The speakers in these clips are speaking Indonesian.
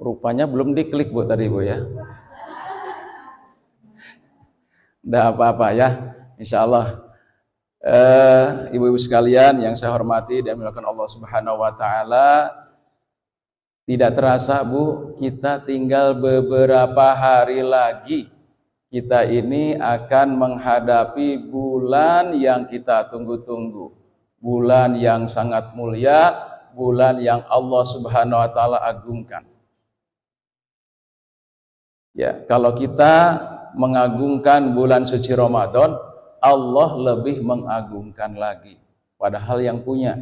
Rupanya belum diklik Bu tadi Bu ya. Udah apa-apa ya, insya Allah. Ibu-ibu sekalian yang saya hormati dan dimuliakan Allah Subhanahu wa Ta'ala, tidak terasa Bu, kita tinggal beberapa hari lagi kita ini akan menghadapi bulan yang kita tunggu-tunggu, bulan yang sangat mulia, bulan yang Allah Subhanahu wa Ta'ala agungkan. Ya, kalau kita mengagungkan bulan suci Ramadan, Allah lebih mengagungkan lagi, padahal yang punya.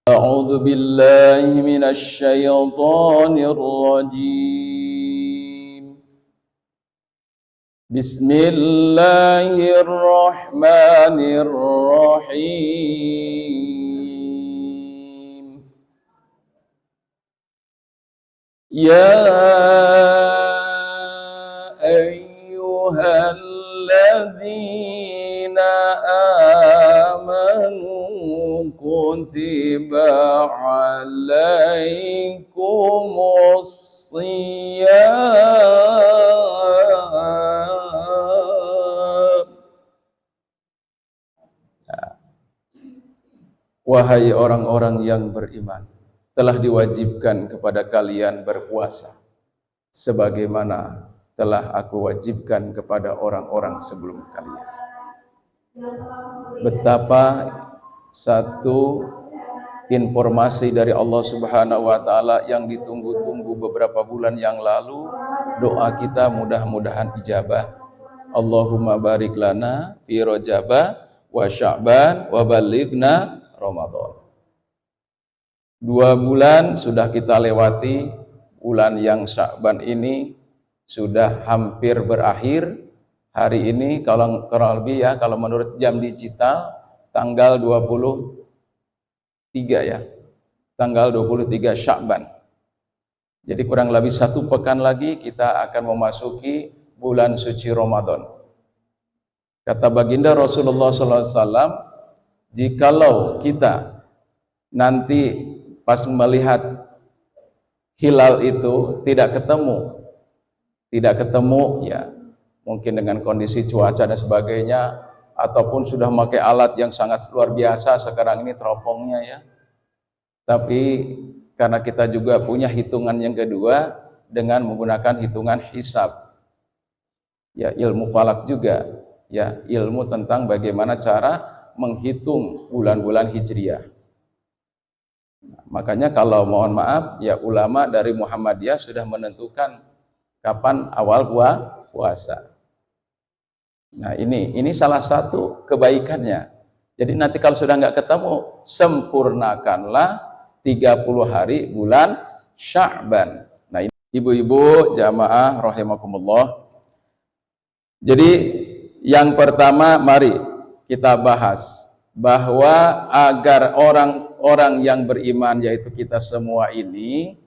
A'udzu billahi minasy syaithanir rajim. Bismillahirrahmanirrahim. Ya ayyuhalladzina amanu kutiba alaikumus shiyam. Wahai orang-orang yang beriman, telah diwajibkan kepada kalian berpuasa sebagaimana telah aku wajibkan kepada orang-orang sebelum kalian. Betapa satu informasi dari Allah Subhanahu wa Ta'ala yang ditunggu-tunggu beberapa bulan yang lalu, doa kita mudah-mudahan ijabah. Allahumma barik lana fi Rajaba wa Sya'ban wa balighna Ramadan. 2 bulan sudah kita lewati, bulan yang Sya'ban ini sudah hampir berakhir. Hari ini kalau kurang lebih ya, kalau menurut jam digital tanggal 23 ya, tanggal 23 Sya'ban. Jadi kurang lebih 1 pekan lagi kita akan memasuki bulan suci Ramadan. Kata baginda Rasulullah SAW, jikalau kita nanti pas melihat hilal itu tidak ketemu ya, mungkin dengan kondisi cuaca dan sebagainya, ataupun sudah memakai alat yang sangat luar biasa sekarang ini teropongnya ya. Tapi karena kita juga punya hitungan yang kedua dengan menggunakan hitungan hisab, ya ilmu falak juga, ya ilmu tentang bagaimana cara menghitung bulan-bulan hijriah. Makanya kalau mohon maaf ya, ulama dari Muhammadiyah sudah menentukan kapan awal puasa. Nah ini salah satu kebaikannya. Jadi nanti kalau sudah nggak ketemu, sempurnakanlah 30 hari bulan Sya'ban. Nah ini ibu-ibu jamaah rahimakumullah. Jadi yang pertama mari kita bahas bahwa agar orang-orang yang beriman, yaitu kita semua ini,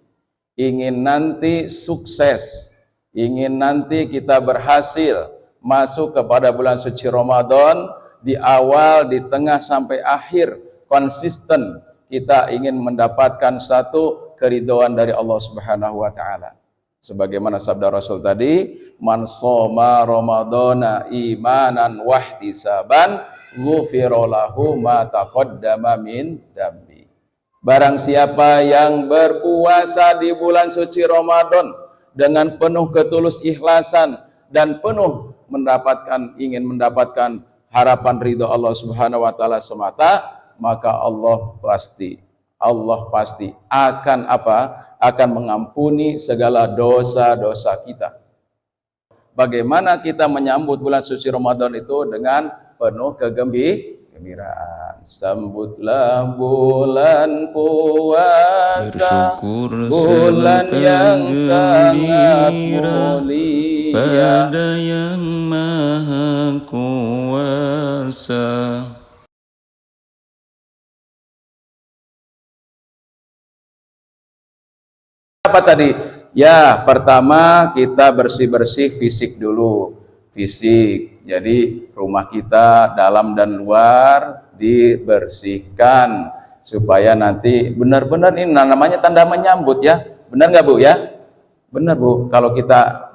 ingin nanti sukses, ingin nanti kita berhasil masuk kepada bulan suci Ramadan, di awal, di tengah sampai akhir konsisten kita ingin mendapatkan satu keridhaan dari Allah Subhanahu wa Ta'ala. Sebagaimana sabda Rasul tadi, man shoma ramadhana imanan wahtisaban ghufira lahu ma taqaddama min dambi. Barang siapa yang berpuasa di bulan suci Ramadan dengan penuh ketulus ikhlasan dan penuh ingin mendapatkan harapan ridho Allah Subhanahu wa Ta'ala semata, maka Allah pasti akan akan mengampuni segala dosa-dosa kita. Bagaimana kita menyambut bulan suci Ramadan itu dengan penuh kegembiraan. Sambutlah bulan puasa, bulan yang sangat mulia, pada yang maha kuasa. Apa tadi? Ya, pertama kita bersih-bersih fisik dulu. fisik. Jadi rumah kita dalam dan luar dibersihkan supaya nanti benar-benar ini namanya tanda menyambut ya. Benar nggak Bu ya? Benar Bu. Kalau kita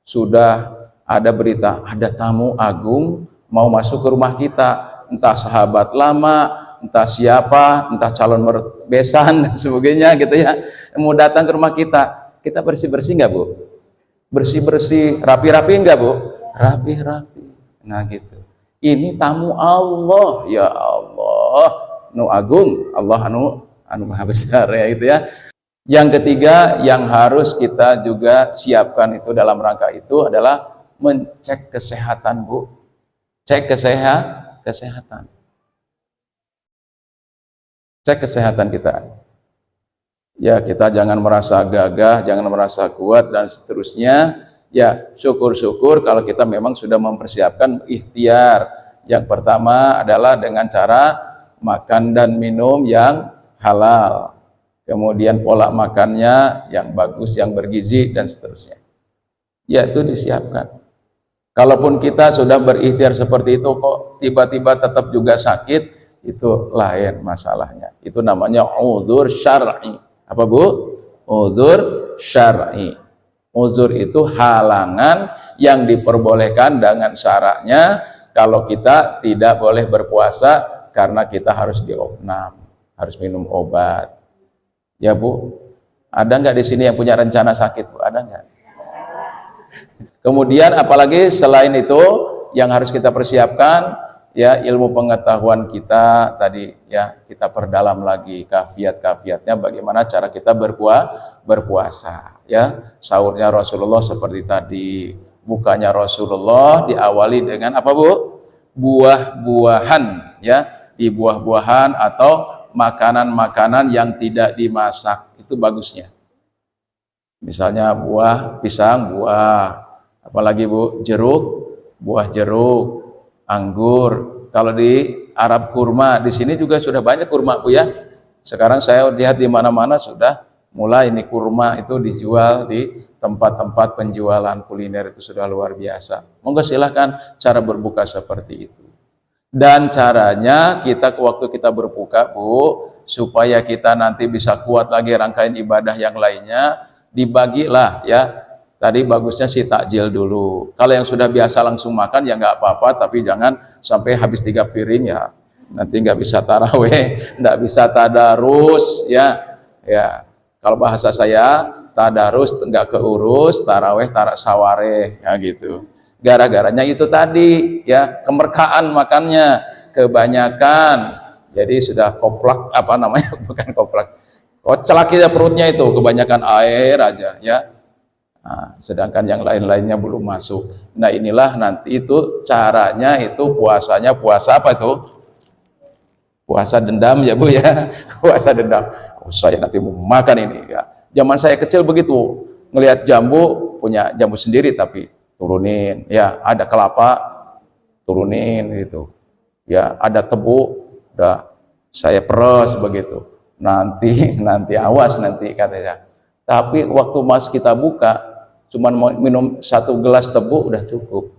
sudah ada berita ada tamu agung mau masuk ke rumah kita, entah sahabat lama, entah siapa, entah calon besan dan sebagainya gitu ya, mau datang ke rumah kita bersih-bersih nggak Bu? Bersih-bersih, rapi-rapi nggak Bu? Rapi-rapi. Nah gitu. Ini tamu Allah, ya Allah, nu agung, Allah anu maha besar ya gitu ya. Yang ketiga yang harus kita juga siapkan itu dalam rangka itu adalah mencek kesehatan Bu. Cek kesehatan. Cek kesehatan kita. Ya, kita jangan merasa gagah, jangan merasa kuat dan seterusnya. Ya, syukur-syukur kalau kita memang sudah mempersiapkan ikhtiar. Yang pertama adalah dengan cara makan dan minum yang halal. Kemudian pola makannya yang bagus, yang bergizi dan seterusnya. Ya, itu disiapkan. Kalaupun kita sudah berikhtiar seperti itu kok tiba-tiba tetap juga sakit, itu lain masalahnya. Itu namanya uzur syar'i. Apa Bu? Uzur syar'i. Uzur itu halangan yang diperbolehkan dengan syaratnya kalau kita tidak boleh berpuasa karena kita harus diopnam, harus minum obat. Ya Bu, ada nggak di sini yang punya rencana sakit Bu? Ada nggak? Kemudian apalagi selain itu yang harus kita persiapkan ya ilmu pengetahuan kita tadi ya, kita perdalam lagi kafiat-kafiatnya bagaimana cara kita berpuasa ya. Sahurnya Rasulullah seperti tadi, bukanya Rasulullah diawali dengan apa Bu? Buah-buahan ya, di buah-buahan atau makanan-makanan yang tidak dimasak, itu bagusnya. Misalnya buah pisang, buah apalagi Bu, jeruk, buah jeruk, anggur. Kalau di Arab kurma, di sini juga sudah banyak kurma Bu ya. Sekarang saya lihat di mana-mana sudah mulai ini kurma itu dijual di tempat-tempat penjualan kuliner, itu sudah luar biasa. Monggo silahkan cara berbuka seperti itu. Dan caranya kita waktu kita berbuka Bu, supaya kita nanti bisa kuat lagi rangkaian ibadah yang lainnya, dibagilah ya. Tadi bagusnya sih takjil dulu. Kalau yang sudah biasa langsung makan ya nggak apa-apa, tapi jangan sampai habis 3 piring ya. Nanti nggak bisa taraweh, nggak bisa tadarus ya. Ya, kalau bahasa saya tadarus nggak keurus, taraweh tarak sawareh ya gitu. Gara-garanya itu tadi ya, kemerkaan makannya kebanyakan. Jadi sudah koplak apa namanya? Bukan koplak. Koclak ya perutnya itu, kebanyakan air aja ya. Nah, sedangkan yang lain-lainnya belum masuk. Nah, inilah nanti itu caranya itu puasanya puasa apa itu? Puasa dendam ya Bu ya. Puasa dendam. Oh, saya nanti mau makan ini ya. Zaman saya kecil begitu, ngelihat jambu, punya jambu sendiri tapi turunin ya, ada kelapa turunin gitu. Ya, ada tebu udah saya peres begitu. Nanti awas nanti katanya. Tapi waktu mas kita buka cuman mau minum 1 gelas tebu udah cukup.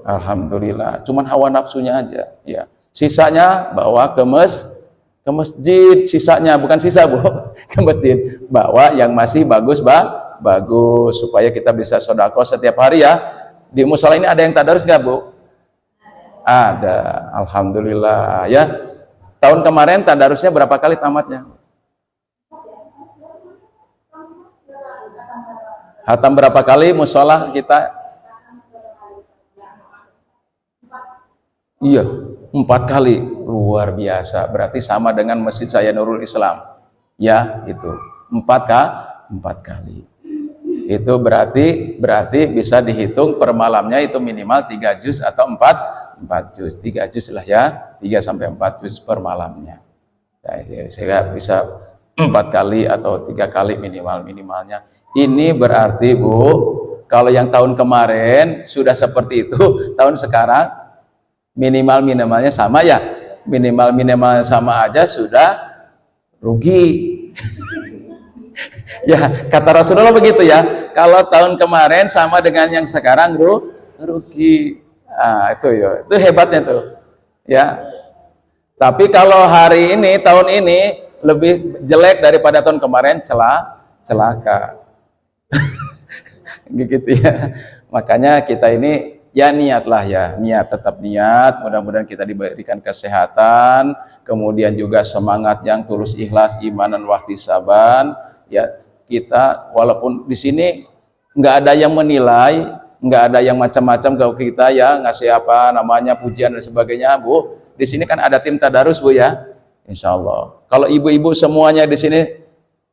Alhamdulillah. Cuman hawa nafsunya aja ya. Sisanya bawa ke masjid, sisanya bukan sisa Bu, ke masjid. Bawa yang masih bagus bagus supaya kita bisa sedekah setiap hari ya. Di musala ini ada yang tadarus nggak Bu? Ada, alhamdulillah ya. Tahun kemarin tadarusnya berapa kali tamatnya? Hatam berapa kali mushola kita? Iya, 4 kali. Luar biasa. Berarti sama dengan masjid saya Nurul Islam. Ya, itu 4 kali. Itu berarti bisa dihitung per malamnya itu minimal 3 juz atau 4 juz. 3 juz lah ya. 3 sampai 4 juz per malamnya. Nah, saya bisa 4 kali atau 3 kali minimalnya. Ini berarti Bu, kalau yang tahun kemarin sudah seperti itu, tahun sekarang minimalnya sama ya. Minimal sama aja sudah rugi. Ya, kata Rasulullah begitu ya. Kalau tahun kemarin sama dengan yang sekarang, rugi. Ah, itu ya. Itu hebatnya tuh. Ya. Tapi kalau hari ini, tahun ini lebih jelek daripada tahun kemarin, celaka. Gitu ya. Makanya kita ini ya niatlah ya, tetap niat, mudah-mudahan kita diberikan kesehatan, kemudian juga semangat yang tulus ikhlas, imanan wahtisaban, ya kita walaupun di sini nggak ada yang menilai, nggak ada yang macam-macam kalau kita ya ngasih apa namanya pujian dan sebagainya, Bu. Di sini kan ada tim tadarus, Bu ya. Insya Allah. Kalau ibu-ibu semuanya di sini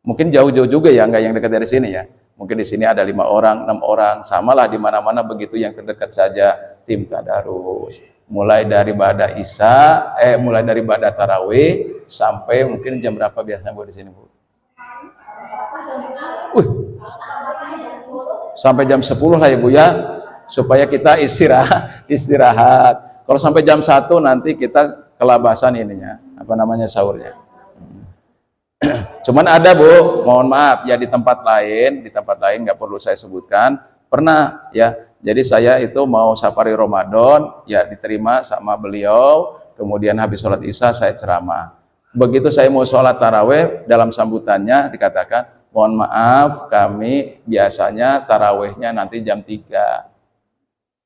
mungkin jauh-jauh juga ya, nggak yang dekat dari sini ya. Mungkin di sini ada 5 orang, 6 orang, samalah di mana-mana begitu yang terdekat saja tim tadarus. Mulai dari ba'da isya, mulai dari ba'da tarawih sampai mungkin jam berapa biasanya Bu di sini, Bu? Sampai jam 10 lah ya Bu ya, supaya kita istirahat. Kalau sampai jam 1 nanti kita kelabasan ininya, apa namanya sahurnya. Cuman ada Bu, mohon maaf ya di tempat lain nggak perlu saya sebutkan, pernah ya. Jadi saya itu mau safari Ramadan, ya diterima sama beliau, kemudian habis sholat isya saya ceramah. Begitu saya mau sholat taraweh, dalam sambutannya dikatakan, mohon maaf kami biasanya tarawehnya nanti jam 3.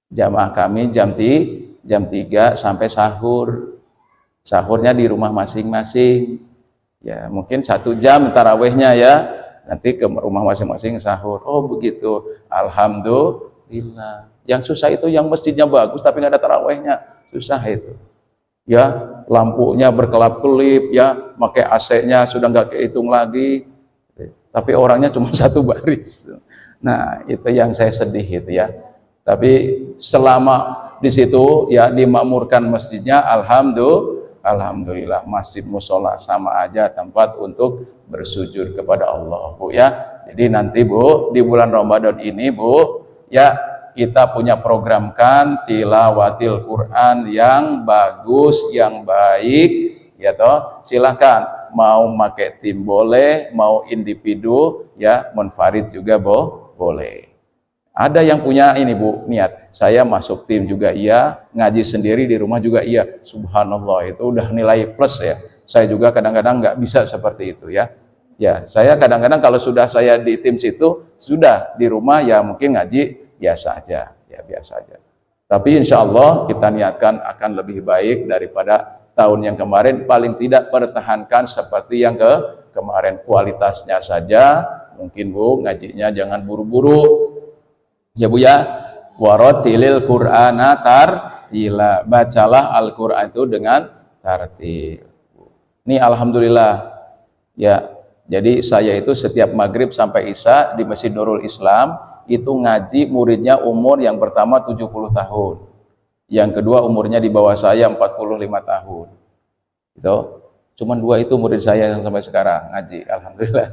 Jamaah kami jam 3 sampai sahur. Sahurnya di rumah masing-masing. Ya mungkin 1 jam tarawehnya ya, nanti ke rumah masing-masing sahur. Oh begitu, alhamdulillah. Yang susah itu yang masjidnya bagus tapi nggak ada tarawehnya, susah itu. Ya lampunya berkelap-kelip, ya pakai AC-nya sudah nggak kehitung lagi, tapi orangnya cuma 1 baris. Nah itu yang saya sedih itu ya. Tapi selama di situ ya dimakmurkan masjidnya, alhamdulillah masjid musola sama aja tempat untuk bersujud kepada Allah, Bu ya. Jadi nanti Bu di bulan Ramadan ini Bu ya kita punya programkan tilawatil Quran yang bagus, yang baik ya toh. Silahkan mau pakai tim boleh, mau individu ya, munfarid juga boleh. Ada yang punya ini Bu, niat, saya masuk tim juga iya, ngaji sendiri di rumah juga iya. Subhanallah, itu udah nilai plus ya. Saya juga kadang-kadang nggak bisa seperti itu ya. Ya, saya kadang-kadang kalau sudah saya di tim situ, sudah di rumah ya mungkin ngaji biasa aja, ya biasa aja. Tapi insya Allah kita niatkan akan lebih baik daripada tahun yang kemarin, paling tidak pertahankan seperti yang kemarin, kualitasnya saja. Mungkin Bu, ngajinya jangan buru-buru. Ya Bu ya, warotilil Qur'ana tartila, bacalah Al-Quran itu dengan tartil. Ini alhamdulillah ya, jadi saya itu setiap maghrib sampai isya di Masjid Nurul Islam itu ngaji, muridnya umur yang pertama 70 tahun, yang kedua umurnya di bawah saya 45 tahun. Itu cuman 2 itu murid saya yang sampai sekarang ngaji, alhamdulillah.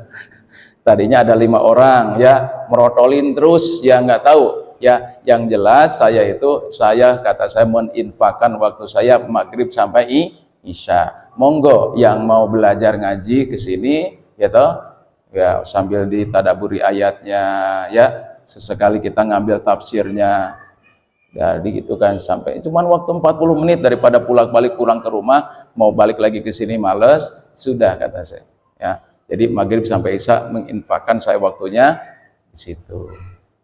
Tadinya ada 5 orang ya, merotolin terus ya, nggak tahu ya. Yang jelas saya kata saya meninfakkan waktu saya maghrib sampai isya. Monggo yang mau belajar ngaji ke sini ya toh ya, sambil ditadaburi ayatnya ya, sesekali kita ngambil tafsirnya. Jadi gitu kan, sampai cuman waktu 40 menit daripada pulang ke rumah, mau balik lagi ke sini males, sudah kata saya ya. Jadi maghrib sampai isya menginfakkan saya waktunya di situ.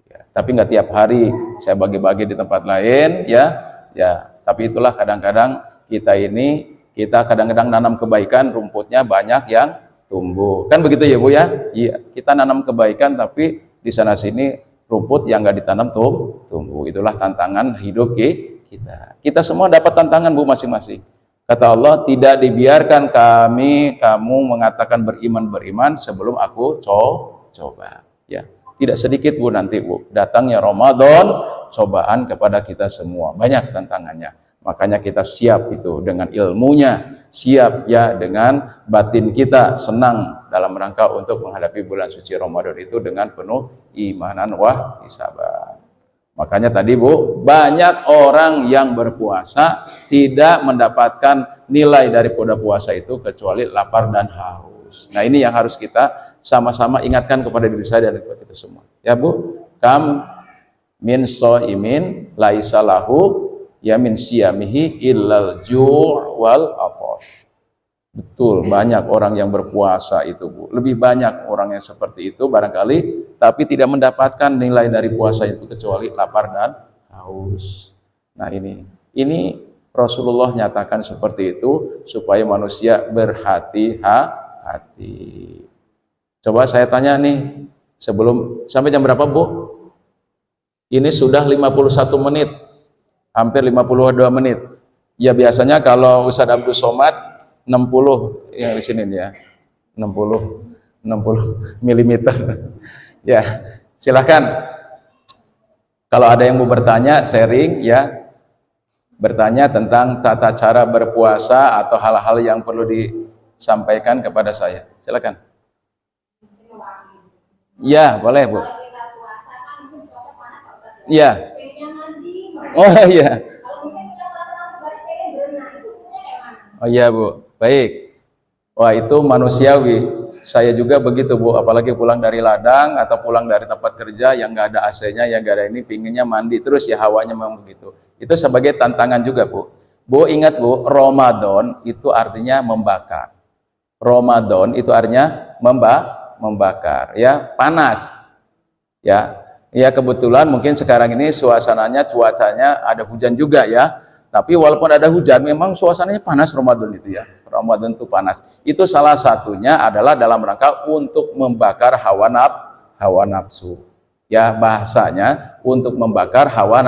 Ya, tapi nggak tiap hari, saya bagi-bagi di tempat lain ya. Ya, tapi itulah kadang-kadang kita kadang-kadang nanam kebaikan, rumputnya banyak yang tumbuh. Kan begitu ya Bu ya? Iya, kita nanam kebaikan tapi di sana sini rumput yang nggak ditanam tumbuh. Itulah tantangan hidup kita. Kita semua dapat tantangan Bu masing-masing. Kata Allah, tidak dibiarkan kamu mengatakan beriman sebelum aku coba. Ya, tidak sedikit Bu nanti Bu, datangnya Ramadan, cobaan kepada kita semua, banyak tantangannya. Makanya kita siap itu dengan ilmunya, siap ya dengan batin kita, senang dalam rangka untuk menghadapi bulan suci Ramadan itu dengan penuh imanan wahtisaban. Makanya tadi Bu, banyak orang yang berpuasa tidak mendapatkan nilai daripada puasa itu kecuali lapar dan haus. Nah ini yang harus kita sama-sama ingatkan kepada diri saya dan kepada kita semua. Ya Bu, kam min shaimin laisa lahu ya min siyamihi illal ju' wal atash. Betul, banyak orang yang berpuasa itu Bu. Lebih banyak orang yang seperti itu barangkali, tapi tidak mendapatkan nilai dari puasa itu kecuali lapar dan haus. Nah ini Rasulullah nyatakan seperti itu supaya manusia berhati-hati. Coba saya tanya nih, sebelum sampai jam berapa Bu? Ini sudah 51 menit, hampir 52 menit. Ya biasanya kalau Ustadz Abdul Somad 60 yang di sini ya, 60 milimeter. Ya, silakan. Kalau ada yang mau bertanya, sharing ya, bertanya tentang tata cara berpuasa atau hal-hal yang perlu disampaikan kepada saya. Silakan. Ya, boleh Bu. Iya. Oh iya. Oh iya Bu. Baik. Wah itu manusiawi. Saya juga begitu Bu. Apalagi pulang dari ladang atau pulang dari tempat kerja yang nggak ada AC-nya, yang nggak ada ini, pinginnya mandi terus ya, hawanya memang begitu. Itu sebagai tantangan juga Bu. Bu ingat Bu, Ramadan itu artinya membakar. Ramadan itu artinya membakar. Ya panas. Ya kebetulan mungkin sekarang ini suasananya, cuacanya ada hujan juga ya. Tapi walaupun ada hujan, memang suasananya panas Ramadan itu ya. Ramadan itu panas. Itu salah satunya adalah dalam rangka untuk membakar hawa nafsu. Ya bahasanya untuk membakar hawa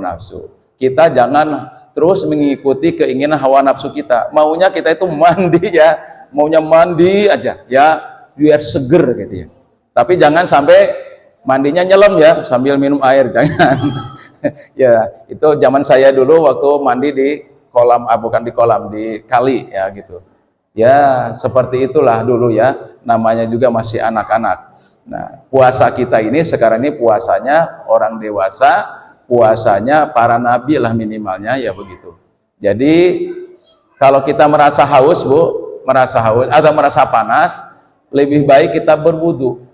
nafsu. Kita jangan terus mengikuti keinginan hawa nafsu kita. Maunya kita itu mandi ya, maunya mandi aja ya, biar seger gitu ya. Tapi jangan sampai mandinya nyelam ya, sambil minum air, jangan. Ya, itu zaman saya dulu waktu mandi di kolam, bukan di kolam, di kali ya gitu. Ya, seperti itulah dulu ya, namanya juga masih anak-anak. Nah, puasa kita ini sekarang ini puasanya orang dewasa, puasanya para nabi lah minimalnya ya begitu. Jadi, kalau kita merasa haus Bu, merasa haus atau merasa panas, lebih baik kita berwudu.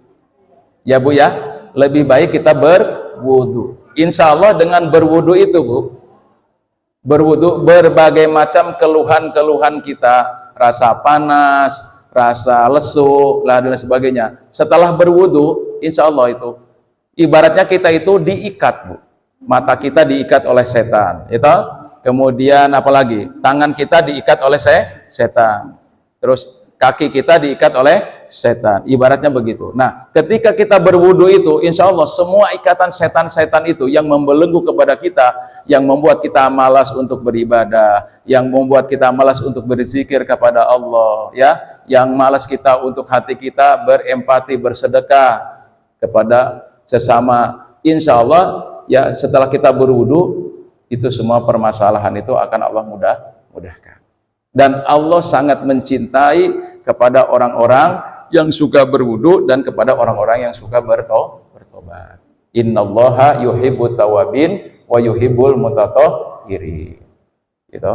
Ya Bu ya, lebih baik kita berwudu. Insya Allah dengan berwudu itu Bu, berwudu berbagai macam keluhan-keluhan kita, rasa panas, rasa lesu, lah dan sebagainya. Setelah berwudu, insya Allah itu ibaratnya kita itu diikat Bu. Mata kita diikat oleh setan, itu. Kemudian apalagi tangan kita diikat oleh setan. Terus kaki kita diikat oleh setan, ibaratnya begitu. Nah, ketika kita berwudu itu, insya Allah semua ikatan setan-setan itu yang membelenggu kepada kita, yang membuat kita malas untuk beribadah, yang membuat kita malas untuk berzikir kepada Allah, ya, yang malas kita untuk hati kita berempati, bersedekah kepada sesama. Insya Allah, ya setelah kita berwudu, itu semua permasalahan itu akan Allah mudahkan. Dan Allah sangat mencintai kepada orang-orang yang suka berwudu dan kepada orang-orang yang suka bertobat. Innallaha yuhibbut tawabin wa yuhibbul mutatahhirin. Gitu.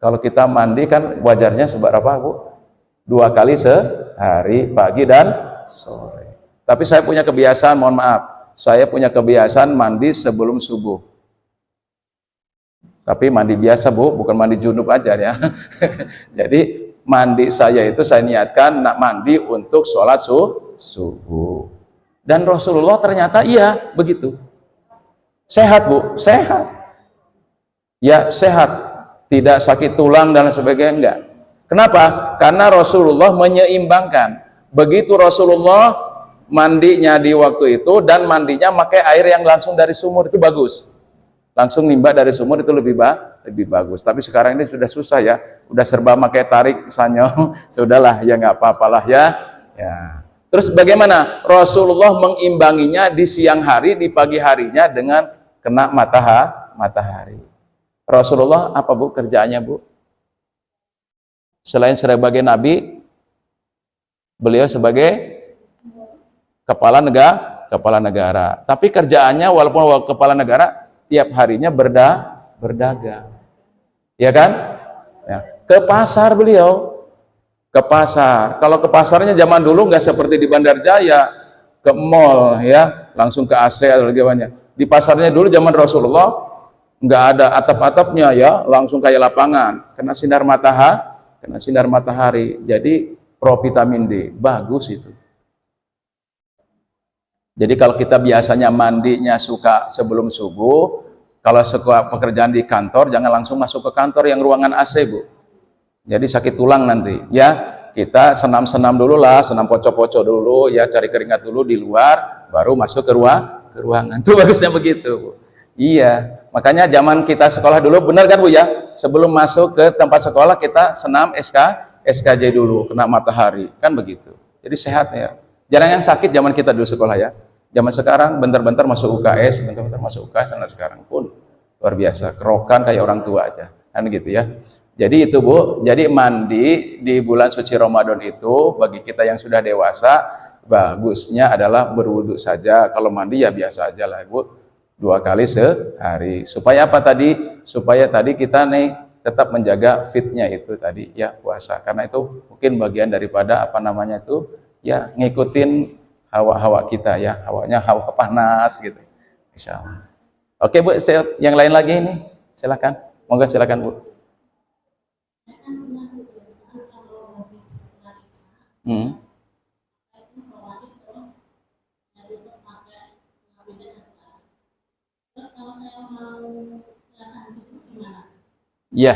Kalau kita mandi kan wajarnya seberapa Bu? 2 kali sehari, pagi dan sore. Tapi saya punya kebiasaan, mohon maaf, saya punya kebiasaan mandi sebelum subuh. Tapi mandi biasa Bu, bukan mandi junub aja ya. Jadi mandi saya itu saya niatkan nak mandi untuk sholat subuh. Dan Rasulullah ternyata iya begitu. Sehat Bu, sehat. Ya sehat, tidak sakit tulang dan sebagainya, enggak. Kenapa? Karena Rasulullah menyeimbangkan. Begitu Rasulullah mandinya di waktu itu dan mandinya pakai air yang langsung dari sumur, itu bagus. Langsung nimba dari sumur itu lebih bagus. Tapi sekarang ini sudah susah ya, udah serba pakai tarik sanyo. Sudahlah ya, nggak apa-apalah ya. Terus bagaimana Rasulullah mengimbanginya di siang hari, di pagi harinya dengan kena matahari. Rasulullah apa Bu kerjaannya Bu? Selain sebagai nabi, beliau sebagai kepala negara. Tapi kerjaannya walaupun kepala negara, tiap harinya berdagang, ya kan? Ya, ke pasar beliau, ke pasar. Kalau ke pasarnya zaman dulu nggak seperti di Bandar Jaya, ke mall ya, langsung ke AC atau bagaimana. Di pasarnya dulu zaman Rasulullah nggak ada atap-atapnya ya, langsung kayak lapangan, kena sinar matahari. Jadi provitamin D, bagus itu. Jadi kalau kita biasanya mandinya suka sebelum subuh, kalau suka pekerjaan di kantor, jangan langsung masuk ke kantor yang ruangan AC, Bu. Jadi sakit tulang nanti. Ya, kita senam-senam dulu lah, senam pocok-pocok dulu, ya cari keringat dulu di luar, baru masuk ke ruangan. Itu bagusnya begitu, Bu. Iya, makanya zaman kita sekolah dulu, benar kan Bu ya? Sebelum masuk ke tempat sekolah kita senam SKJ dulu, kena matahari, kan begitu. Jadi sehat ya. Jarang yang sakit zaman kita dulu sekolah ya. Zaman sekarang bentar-bentar masuk UKS, bentar-bentar masuk UKS, dan sekarang pun luar biasa, kerokan kayak orang tua aja, kan gitu ya. Jadi itu Bu, jadi mandi di bulan suci Ramadan itu bagi kita yang sudah dewasa, bagusnya adalah berwudu saja. Kalau mandi ya biasa aja lah Bu, 2 kali sehari. Supaya apa tadi? Supaya tadi kita nih tetap menjaga fitnya itu tadi ya, puasa. Karena itu mungkin bagian daripada apa namanya itu ya, ngikutin hawa-hawa kita ya, hawanya hawa panas gitu. Insyaallah. Oke Bu, yang lain lagi ini silakan. Monggo silakan Bu. Iya.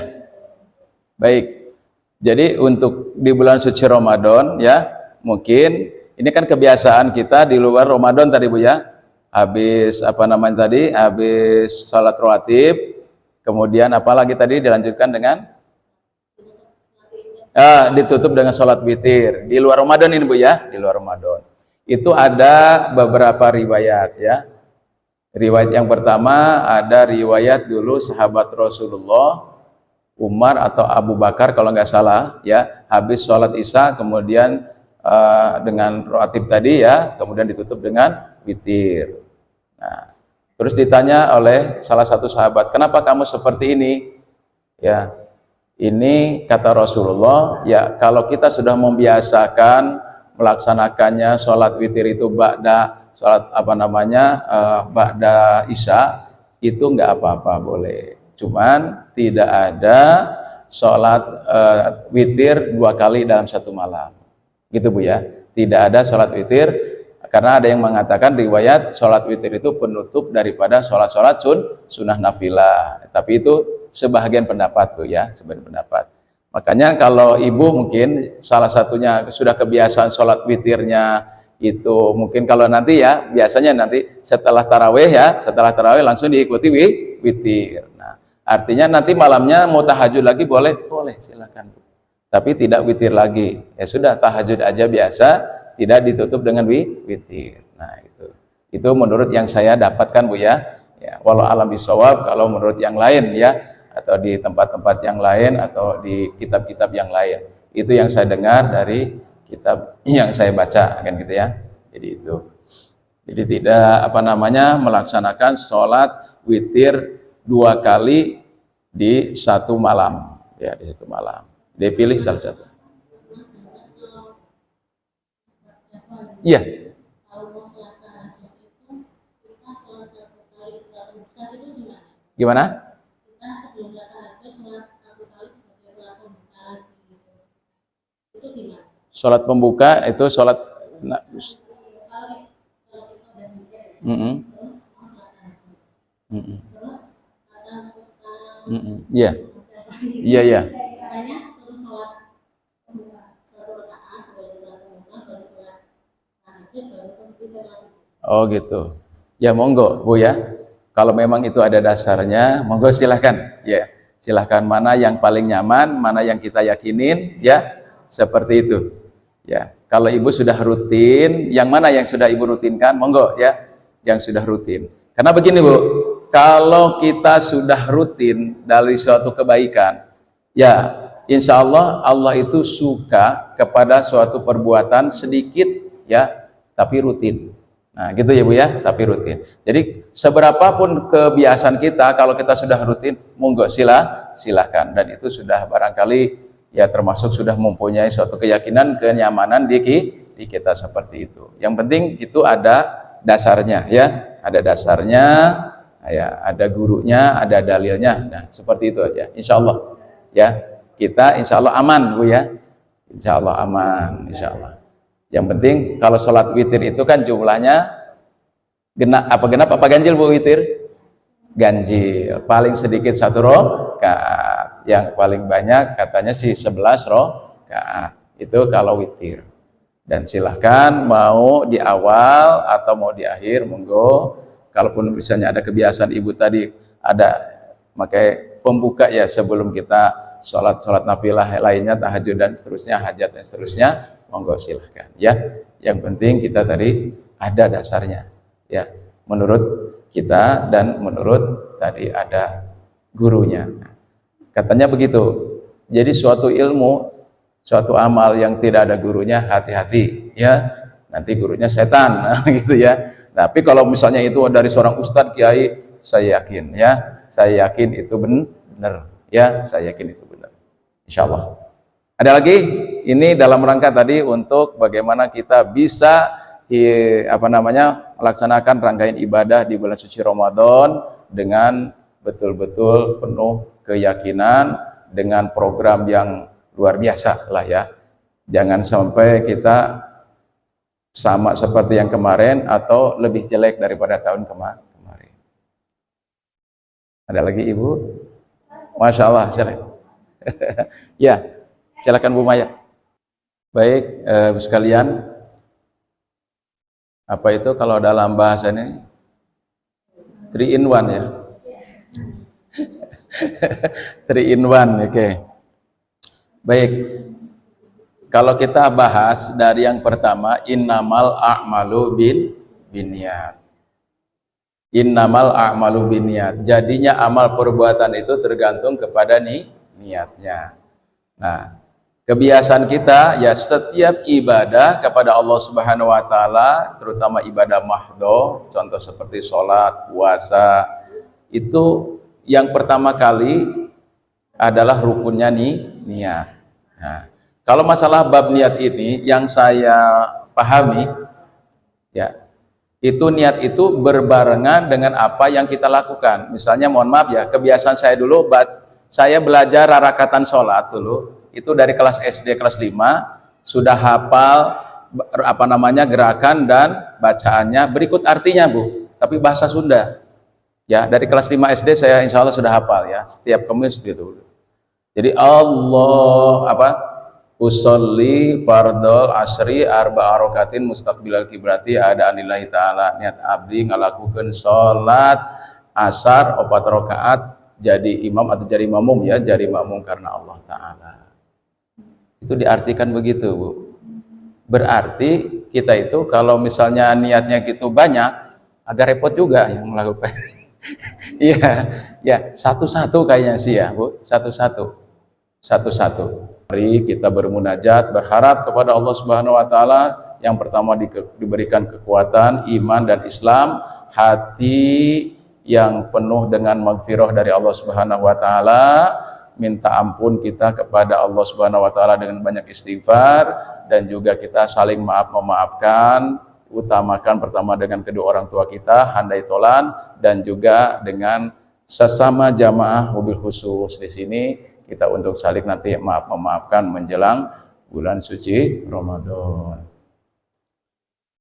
Baik. Jadi untuk di bulan suci Ramadan ya, mungkin ini kan kebiasaan kita di luar Ramadan tadi Bu ya. Habis apa namanya tadi? Habis salat rawatib, kemudian apalagi tadi dilanjutkan dengan ditutup dengan salat witir. Di luar Ramadan ini Bu ya, di luar Ramadan. Itu ada beberapa riwayat ya. Riwayat yang pertama ada riwayat dulu sahabat Rasulullah Umar atau Abu Bakar kalau nggak salah ya, habis sholat Isya kemudian dengan rawatib tadi ya, kemudian ditutup dengan witir. Nah, terus ditanya oleh salah satu sahabat, kenapa kamu seperti ini? Ya, ini kata Rasulullah, ya kalau kita sudah membiasakan melaksanakannya sholat witir itu ba'da sholat apa namanya ba'da Isya, itu nggak apa-apa, boleh. Cuman tidak ada sholat witir 2 kali dalam 1 malam, gitu Bu ya. Tidak ada sholat witir, karena ada yang mengatakan riwayat sholat witir itu penutup daripada sholat-sholat sunnah nafilah. Tapi itu sebahagian pendapat Bu ya, sebagian pendapat. Makanya kalau ibu mungkin salah satunya sudah kebiasaan sholat witirnya itu mungkin kalau nanti ya, biasanya nanti setelah tarawih ya, setelah tarawih langsung diikuti witir. Nah, artinya nanti malamnya mau tahajud lagi boleh silakan Bu. Tapi tidak witir lagi. Ya sudah, tahajud aja biasa, tidak ditutup dengan witir. Nah, itu menurut yang saya dapatkan Bu ya. Ya, walau alam bisawab kalau menurut yang lain ya, atau di tempat-tempat yang lain atau di kitab-kitab yang lain. Itu yang saya dengar dari kitab yang saya baca kan gitu ya. Jadi itu. Jadi tidak apa namanya melaksanakan sholat witir 2 kali di 1 malam ya, di 1 malam. Dia pilih salah satu. Iya. Gimana? Sholat pembuka itu sholat iya. Iya. Oh gitu. Ya monggo Bu ya. Kalau memang itu ada dasarnya, monggo silahkan. Ya, silahkan mana yang paling nyaman, mana yang kita yakinin, ya seperti itu. Ya, kalau ibu sudah rutin, yang mana yang sudah ibu rutinkan, monggo ya, yang sudah rutin. Karena begini Bu, kalau kita sudah rutin dari suatu kebaikan, ya insya Allah Allah itu suka kepada suatu perbuatan sedikit, ya, tapi rutin. Nah gitu ya Bu ya, tapi rutin. Jadi seberapapun kebiasaan kita, kalau kita sudah rutin, monggo silahkan. Dan itu sudah barangkali ya termasuk sudah mempunyai suatu keyakinan, kenyamanan di kita seperti itu. Yang penting itu ada dasarnya ya, ada dasarnya, ya, ada gurunya, ada dalilnya. Nah, seperti itu aja. Insya Allah ya, kita insya Allah aman Bu ya. Insya Allah aman, insya Allah. Yang penting kalau sholat witir itu kan jumlahnya genap apa ganjil Bu witir? Ganjil. Paling sedikit 1 rakaat. Yang paling banyak katanya sih 11 rakaat. Itu kalau witir. Dan silahkan mau di awal atau mau di akhir, monggo. Kalaupun misalnya ada kebiasaan ibu tadi ada pakai pembuka ya sebelum kita sholat nafilah lainnya, tahajud dan seterusnya, hajat dan seterusnya, monggo silahkan ya. Yang penting kita tadi ada dasarnya ya, menurut kita dan menurut tadi ada gurunya. Katanya begitu. Jadi suatu ilmu, suatu amal yang tidak ada gurunya, hati-hati ya, nanti gurunya setan gitu ya. Tapi kalau misalnya itu dari seorang ustadz kiai, saya yakin ya, saya yakin itu benar ya, saya yakin itu benar, insya Allah. Ada lagi, ini dalam rangka tadi untuk bagaimana kita bisa melaksanakan rangkaian ibadah di bulan suci Ramadan dengan betul-betul penuh keyakinan, dengan program yang luar biasa lah ya. Jangan sampai kita sama seperti yang kemarin atau lebih jelek daripada tahun kemarin. Ada lagi Ibu? Masya Allah, silakan. Ya, silakan Bu Maya. Baik, sekalian. Apa itu kalau dalam bahasa ini 3 in 1 ya? 3 in 1, oke. Baik, kalau kita bahas dari yang pertama, innamal a'malu binniyat. Innamal a'malu binniyat. Jadinya amal perbuatan itu tergantung kepada niatnya. Nah, kebiasaan kita ya setiap ibadah kepada Allah Subhanahu wa taala, terutama ibadah mahdho, contoh seperti sholat, puasa, itu yang pertama kali adalah rukunnya niat. Nah, kalau masalah bab niat ini yang saya pahami ya, itu niat itu berbarengan dengan apa yang kita lakukan. Misalnya mohon maaf ya, kebiasaan saya dulu saya belajar rakatan sholat dulu itu dari kelas SD kelas 5 sudah hafal gerakan dan bacaannya berikut artinya Bu, tapi bahasa Sunda ya. Dari kelas 5 SD saya insya Allah sudah hafal ya, setiap Kamis gitu. Jadi usolli fardol asri arba'a rakatin mustaqbilal kibrati ada anillahi ta'ala, niat abdi ngalakukeun sholat asar 4 rakaat jadi imam atau jadi makmum ya, jadi makmum karena Allah Ta'ala. Itu diartikan begitu Bu. Berarti kita itu kalau misalnya niatnya gitu banyak, agak repot juga yang melakukan. Iya, ya satu-satu kayaknya sih ya Bu, satu-satu. Mari kita bermunajat, berharap kepada Allah Subhanahu wa taala yang pertama diberikan kekuatan iman dan Islam, hati yang penuh dengan maghfirah dari Allah Subhanahu wa taala, minta ampun kita kepada Allah Subhanahu wa taala dengan banyak istighfar, dan juga kita saling memaafkan, utamakan pertama dengan kedua orang tua kita, handai tolan, dan juga dengan sesama jamaah mobil khusus di sini kita untuk saling nanti memaafkan menjelang bulan suci Ramadan.